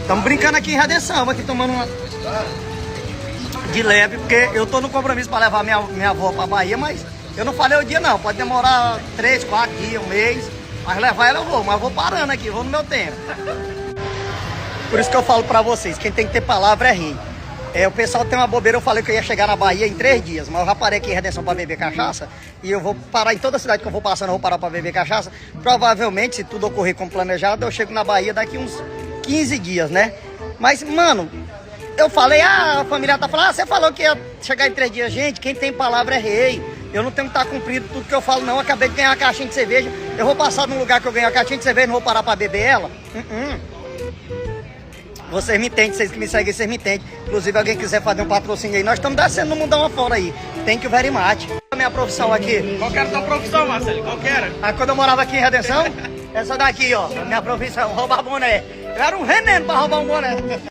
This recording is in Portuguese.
Estamos brincando aqui em Redenção, aqui tomando uma de leve, porque eu tô no compromisso para levar minha avó pra Bahia, mas eu não falei o dia não, pode demorar 3, 4 dias, um mês, mas levar ela eu vou, mas eu vou parando aqui, vou no meu tempo. Por isso que eu falo pra vocês, quem tem que ter palavra é rei. O pessoal tem uma bobeira, eu falei que eu ia chegar na Bahia em 3 dias, mas eu já parei aqui em Redenção pra beber cachaça, e eu vou parar em toda a cidade que eu vou passando, eu vou parar pra beber cachaça. Provavelmente, se tudo ocorrer como planejado, eu chego na Bahia daqui uns 15 dias, né? Mas, mano, eu falei, a família tá falando, você falou que ia chegar em 3 dias. Gente, quem tem palavra é rei. Eu não tenho que estar cumprindo tudo que eu falo, não. Eu acabei de ganhar uma caixinha de cerveja, eu vou passar num lugar que eu ganhei uma caixinha de cerveja, não vou parar pra beber ela? Vocês me entendem, vocês que me seguem, vocês me entendem. Inclusive, alguém quiser fazer um patrocínio aí, nós estamos descendo no mundão afora aí. Thank you very much. A minha profissão aqui. Qual que era a tua profissão, Marcelo? Qual que era? Quando eu morava aqui em Redenção, essa daqui, ó, a minha profissão, roubar boné. Eu era um veneno pra roubar um boné.